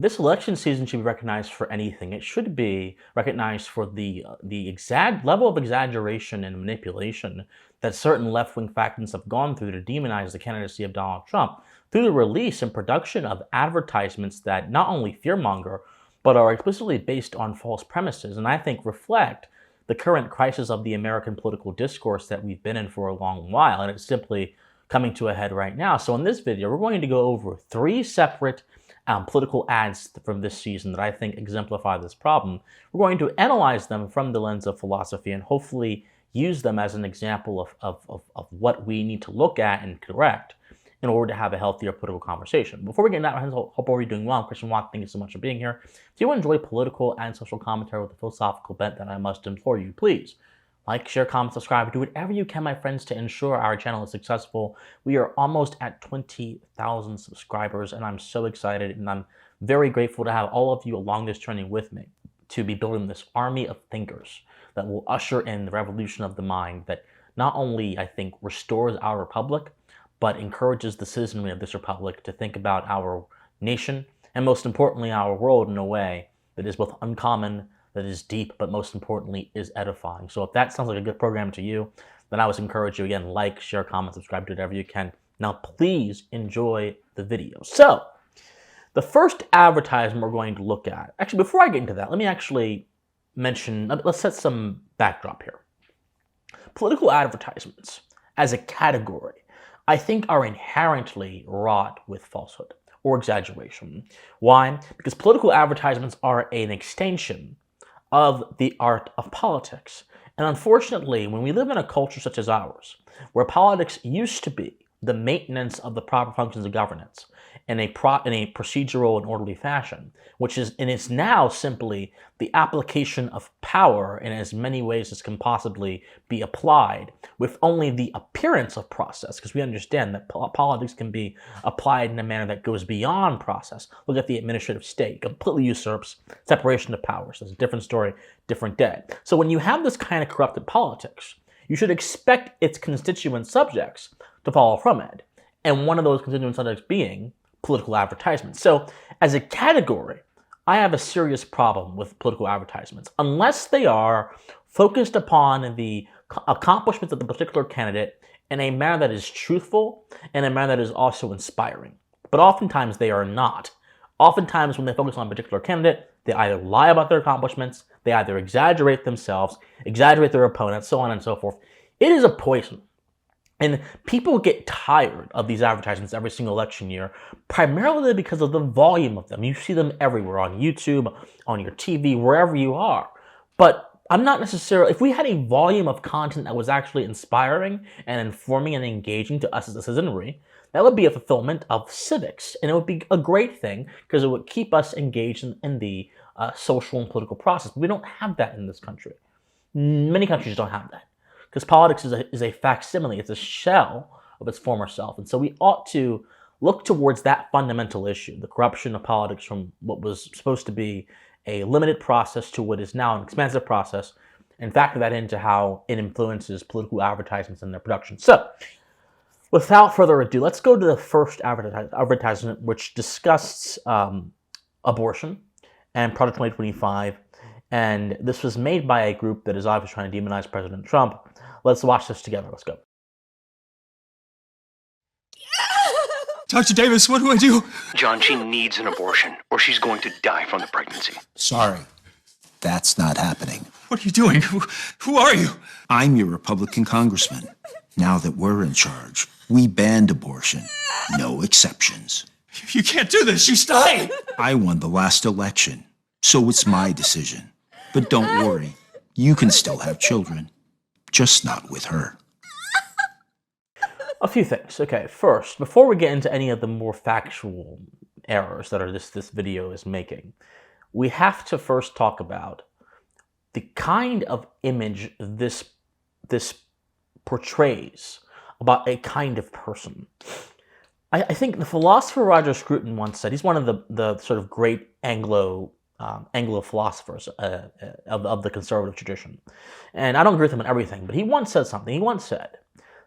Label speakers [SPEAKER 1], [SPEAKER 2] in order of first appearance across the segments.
[SPEAKER 1] This election season should be recognized for anything. It should be recognized for the exact level of exaggeration and manipulation that certain left-wing factions have gone through to demonize the candidacy of Donald Trump through the release and production of advertisements that not only fearmonger, but are explicitly based on false premises, and I think reflect the current crisis of the American political discourse that we've been in for a long while, and it's simply coming to a head right now. So in this video, we're going to go over three separate political ads from this season that I think exemplify this problem. We're going to analyze them from the lens of philosophy and hopefully use them as an example of what we need to look at and correct in order to have a healthier political conversation. Before we get into that, I hope you're doing well. I'm Christian Watt. Thank you so much for being here. If you enjoy political and social commentary with a philosophical bent, then I must implore you, please like, share, comment, subscribe, do whatever you can, my friends, to ensure our channel is successful. We are almost at 20,000 subscribers, and I'm so excited, and I'm very grateful to have all of you along this journey with me to be building this army of thinkers that will usher in the revolution of the mind that not only, I think, restores our republic, but encourages the citizenry of this republic to think about our nation, and most importantly, our world in a way that is both uncommon, that is deep, but most importantly is edifying. So if that sounds like a good program to you, then I would encourage you, again, like, share, comment, subscribe, do whatever you can. Now please enjoy the video. So the first advertisement we're going to look at, actually before I get into that, let me actually mention, let's set some backdrop here. Political advertisements as a category, I think, are inherently wrought with falsehood or exaggeration. Why? Because political advertisements are an extension of the art of politics. And unfortunately, when we live in a culture such as ours, where politics used to be the maintenance of the proper functions of governance in a procedural and orderly fashion, which is, and it's now simply the application of power in as many ways as can possibly be applied with only the appearance of process, because we understand that politics can be applied in a manner that goes beyond process. Look at the administrative state, completely usurps separation of powers. That's a different story, different day. So when you have this kind of corrupted politics, you should expect its constituent subjects to follow from it. And one of those constituent subjects being political advertisements. So as a category, I have a serious problem with political advertisements unless they are focused upon the accomplishments of the particular candidate in a manner that is truthful and a manner that is also inspiring. But oftentimes they are not. Oftentimes when they focus on a particular candidate, they either lie about their accomplishments, they either exaggerate themselves, exaggerate their opponents, so on and so forth. It is a poison. And people get tired of these advertisements every single election year, primarily because of the volume of them. You see them everywhere, on YouTube, on your TV, wherever you are. But I'm not necessarily, if we had a volume of content that was actually inspiring and informing and engaging to us as a citizenry, that would be a fulfillment of civics. And it would be a great thing because it would keep us engaged in the social and political process. But we don't have that in this country. Many countries don't have that, because politics is a facsimile. It's a shell of its former self. And so we ought to look towards that fundamental issue, the corruption of politics from what was supposed to be a limited process to what is now an expansive process, and factor that into how it influences political advertisements and their production. So without further ado, let's go to the first advertisement, which discusses abortion and Project 2025. And this was made by a group that is obviously trying to demonize President Trump. Let's watch this together. Let's go.
[SPEAKER 2] Dr. Davis, what do I do?
[SPEAKER 3] John, she needs an abortion, or she's going to die from the pregnancy.
[SPEAKER 4] Sorry, that's not happening.
[SPEAKER 2] What are you doing? Who are you?
[SPEAKER 4] I'm your Republican congressman. Now that we're in charge, we banned abortion. No exceptions.
[SPEAKER 2] You can't do this. She's dying.
[SPEAKER 4] I won the last election, so it's my decision. But don't worry, you can still have children, just not with her.
[SPEAKER 1] A few things. Okay, first, before we get into any of the more factual errors that this video is making, we have to first talk about the kind of image this portrays about a kind of person. I think the philosopher Roger Scruton once said, he's one of the sort of great Anglo philosophers of the conservative tradition. And I don't agree with him on everything, but he once said something. He once said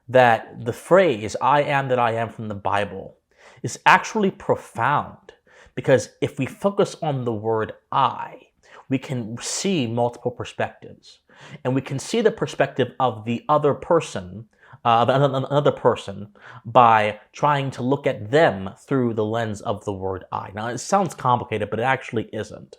[SPEAKER 1] that the phrase, "I am that I am" from the Bible is actually profound Because if we focus on the word I, we can see multiple perspectives. And we can see the perspective of the other person, of another person, by trying to look at them through the lens of the word I. Now, it sounds complicated, but it actually isn't.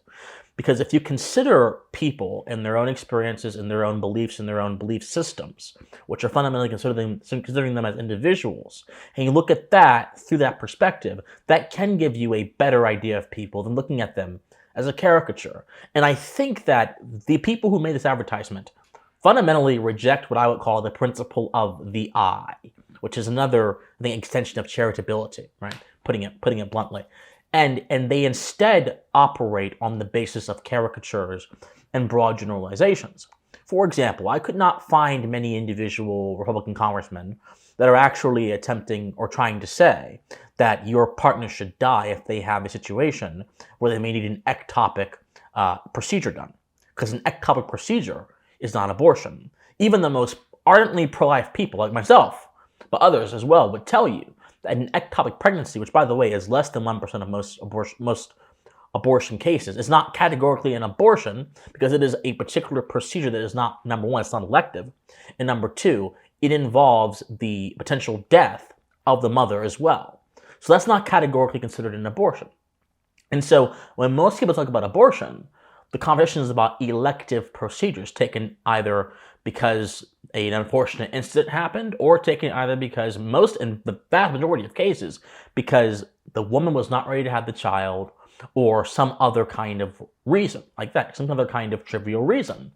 [SPEAKER 1] Because if you consider people and their own experiences and their own beliefs and their own belief systems, which are fundamentally considering them as individuals, and you look at that through that perspective, that can give you a better idea of people than looking at them as a caricature. And I think that the people who made this advertisement fundamentally reject what I would call the principle of the I, which is another, I think, extension of charitability, right? Putting it bluntly. And they instead operate on the basis of caricatures and broad generalizations. For example, I could not find many individual Republican congressmen that are actually attempting or trying to say that your partner should die if they have a situation where they may need an ectopic procedure done. Because an ectopic procedure is not abortion. Even the most ardently pro-life people like myself, but others as well, would tell you that an ectopic pregnancy, which by the way is less than 1% of most abortion cases, is not categorically an abortion because it is a particular procedure that is not, number one, it's not elective, and number two, it involves the potential death of the mother as well. So that's not categorically considered an abortion. And so when most people talk about abortion, the conversation is about elective procedures taken either because an unfortunate incident happened or taken either because in the vast majority of cases, because the woman was not ready to have the child or some other kind of reason like that, some other kind of trivial reason.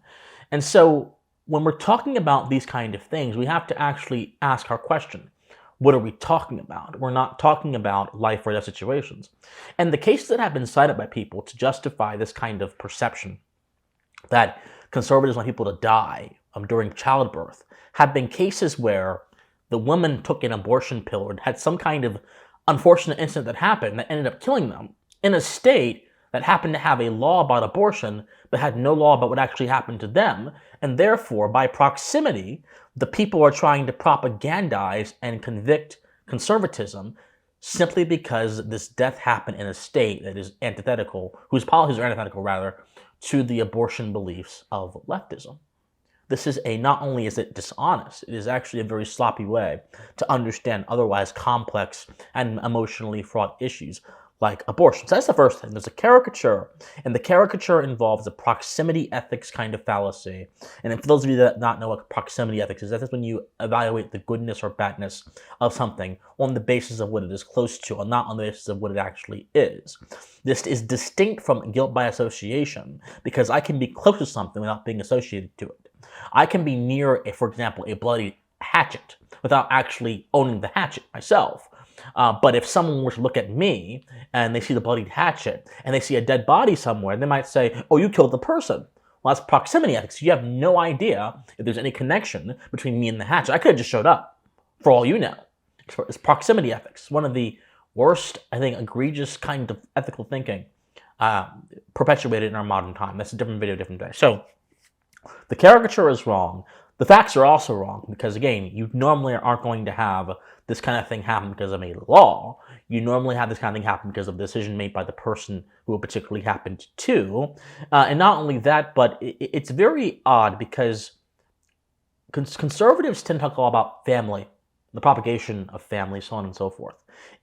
[SPEAKER 1] And so when we're talking about these kind of things, we have to actually ask our question. What are we talking about? We're not talking about life or death situations. And the cases that have been cited by people to justify this kind of perception that conservatives want people to die during childbirth have been cases where the woman took an abortion pill or had some kind of unfortunate incident that happened that ended up killing them in a state that happened to have a law about abortion but had no law about what actually happened to them. And therefore, by proximity, the people are trying to propagandize and convict conservatism simply because this death happened in a state that is antithetical, whose policies are antithetical, rather, to the abortion beliefs of leftism. This is not only is it dishonest, it is actually a very sloppy way to understand otherwise complex and emotionally fraught issues like abortion. So that's the first thing. There's a caricature, and the caricature involves a proximity ethics kind of fallacy. And for those of you that not know what proximity ethics is, that's when you evaluate the goodness or badness of something on the basis of what it is close to, and not on the basis of what it actually is. This is distinct from guilt by association, because I can be close to something without being associated to it. I can be near, for example, a bloody hatchet without actually owning the hatchet myself. But if someone were to look at me and they see the bloodied hatchet and they see a dead body somewhere, they might say, oh, you killed the person. Well, that's proximity ethics. You have no idea if there's any connection between me and the hatchet. I could have just showed up, for all you know. It's proximity ethics. One of the worst, I think, egregious kind of ethical thinking perpetuated in our modern time. That's a different video, different day. So the caricature is wrong. The facts are also wrong because, again, you normally aren't going to have this kind of thing happen because of a law. You normally have this kind of thing happen because of a decision made by the person who it particularly happened to. And not only that, but it's very odd because conservatives tend to talk all about family, the propagation of family, so on and so forth.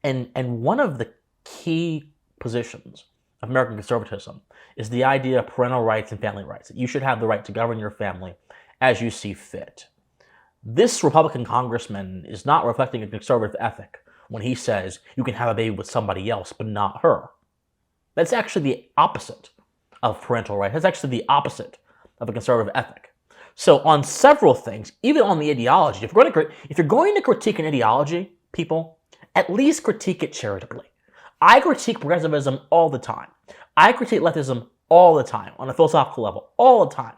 [SPEAKER 1] And one of the key positions of American conservatism is the idea of parental rights and family rights, that you should have the right to govern your family as you see fit. This Republican congressman is not reflecting a conservative ethic when he says you can have a baby with somebody else but not her. That's actually the opposite of parental rights. That's actually the opposite of a conservative ethic. So on several things, even on the ideology, if you're going to critique an ideology, people, at least critique it charitably. I critique progressivism all the time. I critique leftism all the time, on a philosophical level, all the time.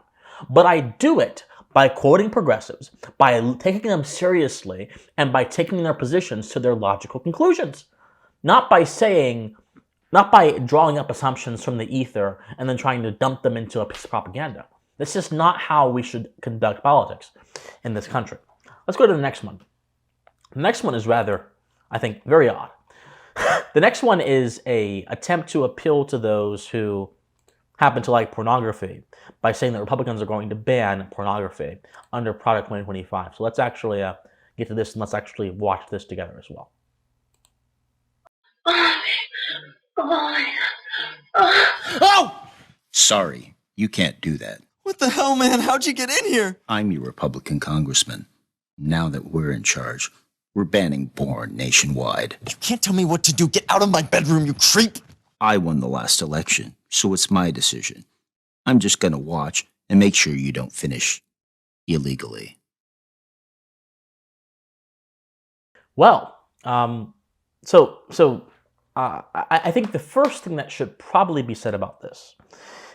[SPEAKER 1] But I do it by quoting progressives, by taking them seriously, and by taking their positions to their logical conclusions. Not by drawing up assumptions from the ether and then trying to dump them into a piece of propaganda. That's just not how we should conduct politics in this country. Let's go to the next one. The next one is rather, I think, very odd. The next one is a attempt to appeal to those who happen to like pornography by saying that Republicans are going to ban pornography under Product 2025. So let's actually get to this and let's actually watch this together as well.
[SPEAKER 4] Oh! Sorry, you can't do that.
[SPEAKER 5] What the hell, man? How'd you get in here?
[SPEAKER 4] I'm your Republican congressman. Now that we're in charge, we're banning porn nationwide.
[SPEAKER 5] You can't tell me what to do. Get out of my bedroom, you creep!
[SPEAKER 4] I won the last election, so it's my decision. I'm just gonna watch and make sure you don't finish illegally.
[SPEAKER 1] Well, I think the first thing that should probably be said about this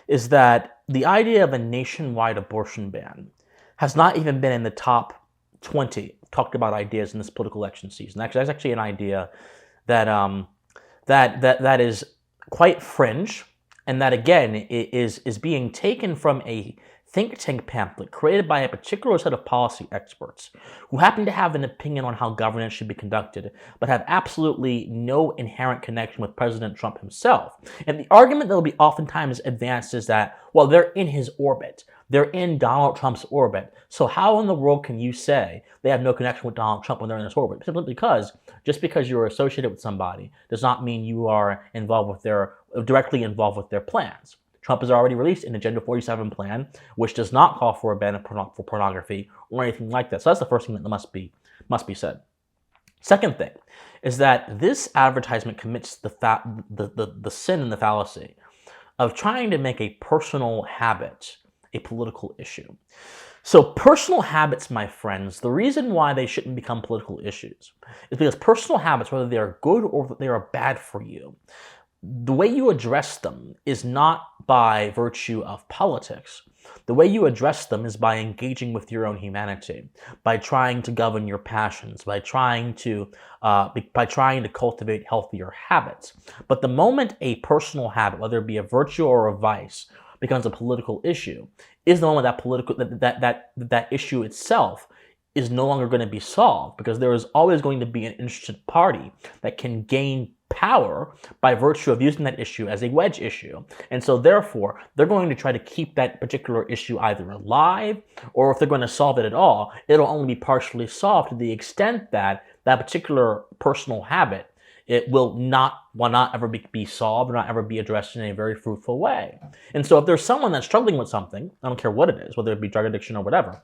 [SPEAKER 1] is that the idea of a nationwide abortion ban has not even been in the top 20 talked about ideas in this political election season. Actually, that's actually an idea that that is quite fringe, and that again is being taken from a think tank pamphlet created by a particular set of policy experts who happen to have an opinion on how governance should be conducted, but have absolutely no inherent connection with President Trump himself. And the argument that will be oftentimes advanced is that, well, they're in his orbit. They're in Donald Trump's orbit. So how in the world can you say they have no connection with Donald Trump when they're in this orbit? Simply because just because you're associated with somebody does not mean you are directly involved with their plans. Trump has already released an Agenda 47 plan, which does not call for a ban for pornography or anything like that. So that's the first thing that must be said. Second thing is that this advertisement commits the sin and the fallacy of trying to make a personal habit a political issue. So personal habits, my friends, the reason why they shouldn't become political issues is because personal habits, whether they are good or they are bad for you, the way you address them is not by virtue of politics. The way you address them is by engaging with your own humanity, by trying to govern your passions, by trying to cultivate healthier habits. But the moment a personal habit, whether it be a virtue or a vice, becomes a political issue, is the moment that issue itself is no longer going to be solved, because there is always going to be an interested party that can gain power by virtue of using that issue as a wedge issue. And so therefore, they're going to try to keep that particular issue either alive, or if they're going to solve it at all, it'll only be partially solved to the extent that that particular personal habit, it will not ever be solved or not ever be addressed in a very fruitful way. And so if there's someone that's struggling with something, I don't care what it is, whether it be drug addiction or whatever,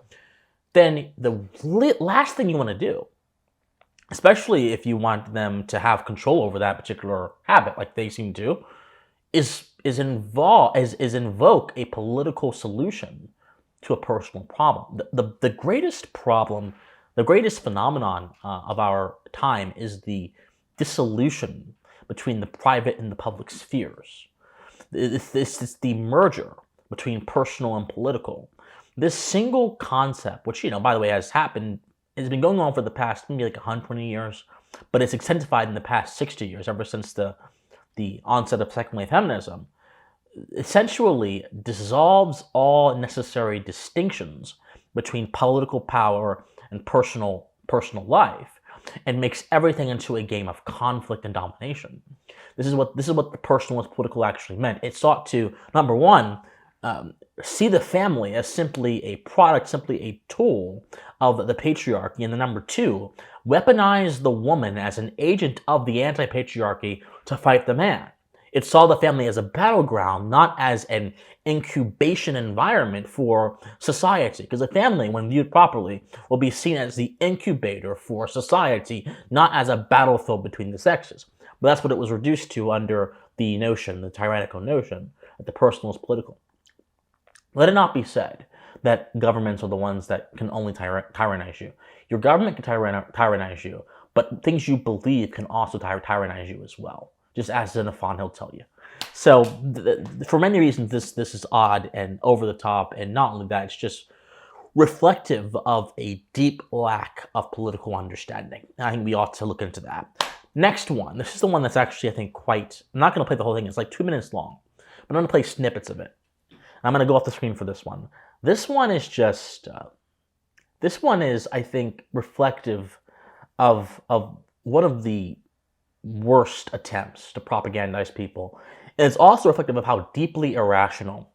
[SPEAKER 1] then the last thing you want to do, especially if you want them to have control over that particular habit, like they seem to, is invoke a political solution to a personal problem. The greatest problem, the greatest phenomenon of our time is the dissolution between the private and the public spheres. It's the merger between personal and political. This single concept, which, by the way, has been going on for the past maybe like 120 years, but it's intensified in the past 60 years, ever since the onset of second wave feminism, essentially dissolves all necessary distinctions between political power and personal life, and makes everything into a game of conflict and domination. This is what the personal and political actually meant. It sought to, number one, see the family as simply a product, simply a tool of the patriarchy, and then number two, weaponize the woman as an agent of the anti-patriarchy to fight the man. It saw the family as a battleground, not as an incubation environment for society, because the family, when viewed properly, will be seen as the incubator for society, not as a battlefield between the sexes. But that's what it was reduced to under the tyrannical notion, that the personal is political. Let it not be said that governments are the ones that can only tyrannize you. Your government can tyrannize you, but things you believe can also tyrannize you as well, just as Xenophon, he'll tell you. So for many reasons, this is odd and over the top, and not only that, it's just reflective of a deep lack of political understanding. I think we ought to look into that. Next one. This is the one that's actually, I think, I'm not going to play the whole thing. It's like 2 minutes long, but I'm going to play snippets of it. I'm going to go off the screen for this one. This one is, I think, reflective of one of the worst attempts to propagandize people. And it's also reflective of how deeply irrational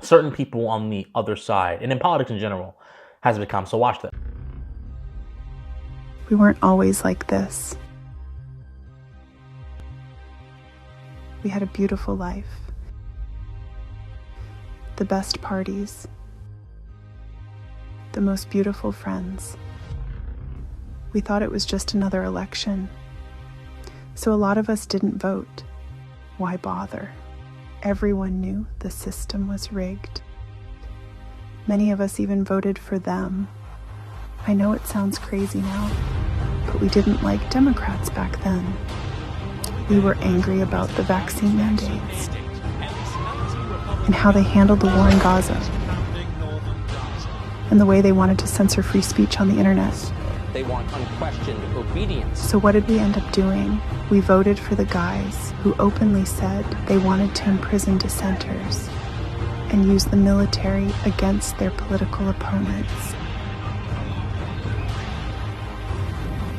[SPEAKER 1] certain people on the other side, and in politics in general, has become. So watch this.
[SPEAKER 6] We weren't always like this. We had a beautiful life. The best parties. The most beautiful friends. We thought it was just another election. So a lot of us didn't vote. Why bother? Everyone knew the system was rigged. Many of us even voted for them. I know it sounds crazy now, but we didn't like Democrats back then. We were angry about the vaccine mandates and how they handled the war in Gaza and the way they wanted to censor free speech on the internet.
[SPEAKER 7] They want unquestioned obedience.
[SPEAKER 6] So what did we end up doing? We voted for the guys who openly said they wanted to imprison dissenters and use the military against their political opponents.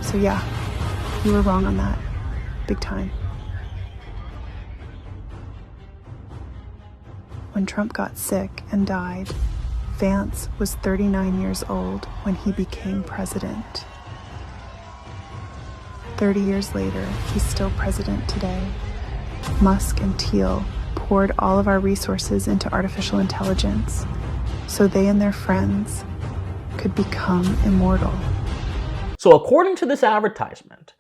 [SPEAKER 6] So yeah, you were wrong on that. Big time. When Trump got sick and died, Vance was 39 years old when he became president. 30 years later, he's still president today. Musk and Thiel poured all of our resources into artificial intelligence so they and their friends could become immortal.
[SPEAKER 1] So according to this advertisement,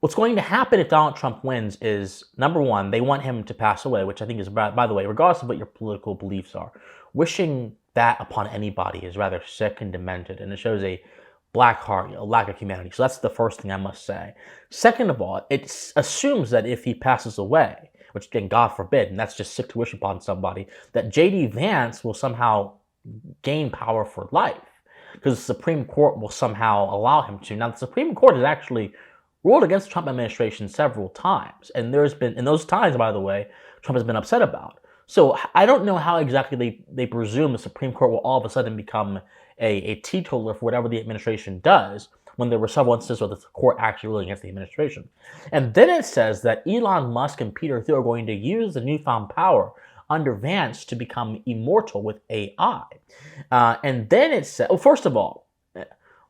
[SPEAKER 1] what's going to happen if Donald Trump wins is, number one, they want him to pass away, which I think is, by the way, regardless of what your political beliefs are, wishing that upon anybody is rather sick and demented, and it shows a black heart, a lack of humanity. So that's the first thing I must say. Second of all, it assumes that if he passes away, which again, God forbid, and that's just sick to wish upon somebody, that J.D. Vance will somehow gain power for life, because the Supreme Court will somehow allow him to. Now, the Supreme Court has actually ruled against the Trump administration several times, and there's been, in those times, by the way, Trump has been upset about. So I don't know how exactly they presume the Supreme Court will all of a sudden become a teetotaler for whatever the administration does, when there were several instances where the court actually ruled against the administration. And then it says that Elon Musk and Peter Thiel are going to use the newfound power under Vance to become immortal with AI. And then it says, well, first of all,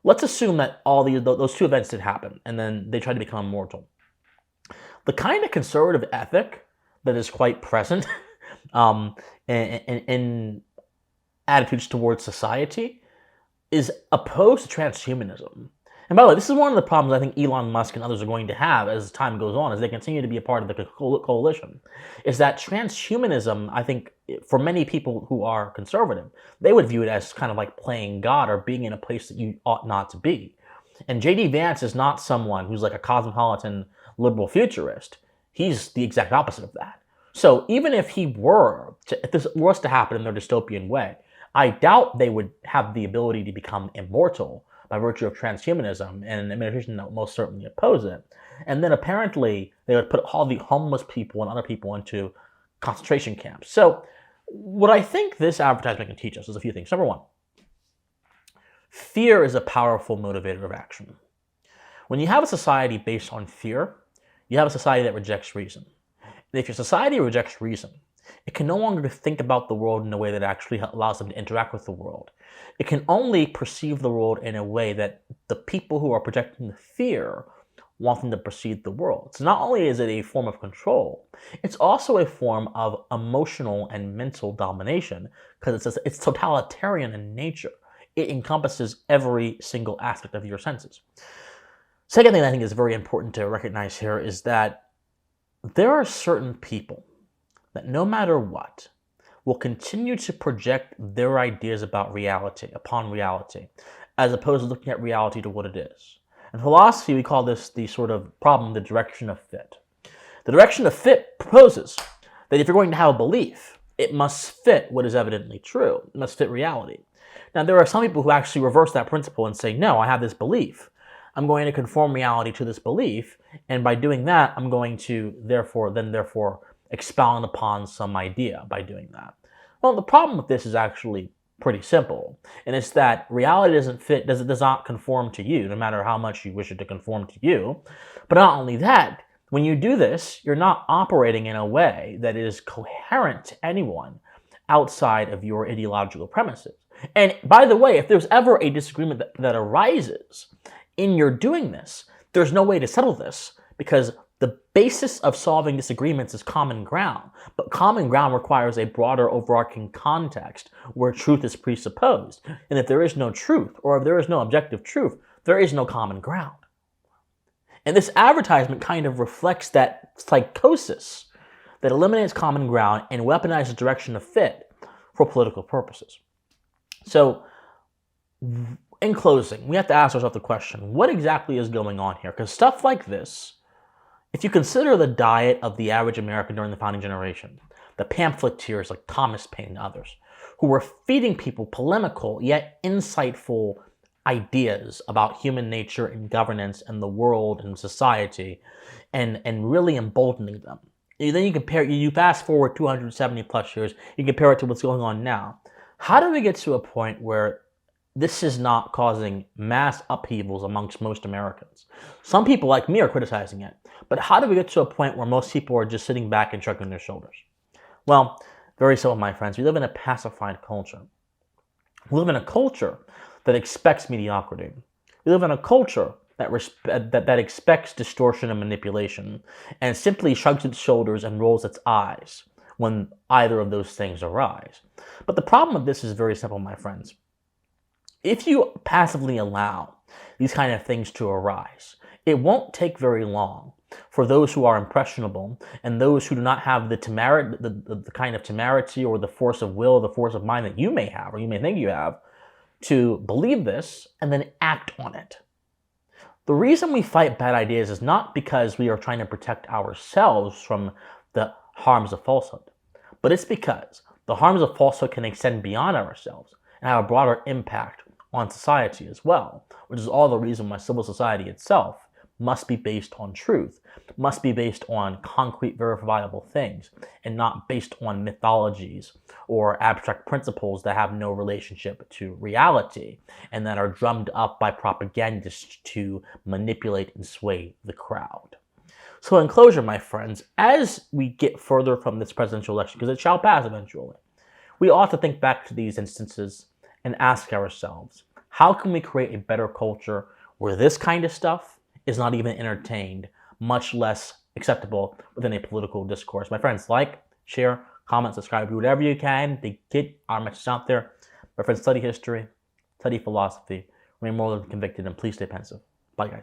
[SPEAKER 1] let's assume that all those two events did happen, and then they tried to become immortal. The kind of conservative ethic that is quite present in attitudes towards society is opposed to transhumanism. And by the way, this is one of the problems I think Elon Musk and others are going to have as time goes on, as they continue to be a part of the coalition, is that transhumanism, I think, for many people who are conservative, they would view it as kind of like playing God or being in a place that you ought not to be. And J.D. Vance is not someone who's like a cosmopolitan liberal futurist. He's the exact opposite of that. So even if if this was to happen in their dystopian way, I doubt they would have the ability to become immortal by virtue of transhumanism, and an administration that would most certainly oppose it. And then apparently they would put all the homeless people and other people into concentration camps. So what I think this advertisement can teach us is a few things. Number one, fear is a powerful motivator of action. When you have a society based on fear, you have a society that rejects reason. And if your society rejects reason, it can no longer think about the world in a way that actually allows them to interact with the world. It can only perceive the world in a way that the people who are projecting the fear want them to perceive the world. So not only is it a form of control, it's also a form of emotional and mental domination, because it's totalitarian in nature. It encompasses every single aspect of your senses. Second thing I think is very important to recognize here is that there are certain people that no matter what, will continue to project their ideas about reality upon reality, as opposed to looking at reality to what it is. In philosophy, we call this the sort of problem, the direction of fit. The direction of fit proposes that if you're going to have a belief, it must fit what is evidently true. It must fit reality. Now, there are some people who actually reverse that principle and say, no, I have this belief. I'm going to conform reality to this belief, and by doing that, I'm going to therefore expound upon some idea by doing that. Well, the problem with this is actually pretty simple, and it's that reality does not conform to you, no matter how much you wish it to conform to you. But not only that, when you do this, you're not operating in a way that is coherent to anyone outside of your ideological premises. And by the way, if there's ever a disagreement that arises in your doing this, there's no way to settle this, because the basis of solving disagreements is common ground. But common ground requires a broader overarching context where truth is presupposed. And if there is no truth, or if there is no objective truth, there is no common ground. And this advertisement kind of reflects that psychosis that eliminates common ground and weaponizes direction of fit for political purposes. So, in closing, we have to ask ourselves the question, what exactly is going on here? Because stuff like this, if you consider the diet of the average American during the founding generation, the pamphleteers like Thomas Paine and others, who were feeding people polemical yet insightful ideas about human nature and governance and the world and society, and really emboldening them. And then you fast forward 270 plus years, you compare it to what's going on now. How do we get to a point where this is not causing mass upheavals amongst most Americans? Some people like me are criticizing it, but how do we get to a point where most people are just sitting back and shrugging their shoulders? Well, very simple, my friends. We live in a pacified culture. We live in a culture that expects mediocrity. We live in a culture that expects distortion and manipulation, and simply shrugs its shoulders and rolls its eyes when either of those things arise. But the problem with this is very simple, my friends. If you passively allow these kind of things to arise, it won't take very long for those who are impressionable and those who do not have the kind of temerity or the force of will, the force of mind that you may have or you may think you have, to believe this and then act on it. The reason we fight bad ideas is not because we are trying to protect ourselves from the harms of falsehood, but it's because the harms of falsehood can extend beyond ourselves and have a broader impact on society as well, which is all the reason why civil society itself must be based on truth, must be based on concrete, verifiable things, and not based on mythologies or abstract principles that have no relationship to reality and that are drummed up by propagandists to manipulate and sway the crowd. So in closure, my friends, as we get further from this presidential election, because it shall pass eventually, we ought to think back to these instances and ask ourselves, how can we create a better culture where this kind of stuff is not even entertained, much less acceptable within a political discourse? My friends, like, share, comment, subscribe, do whatever you can to get our message out there. My friends, study history, study philosophy, remain morally convicted, and please stay pensive. Bye, guys.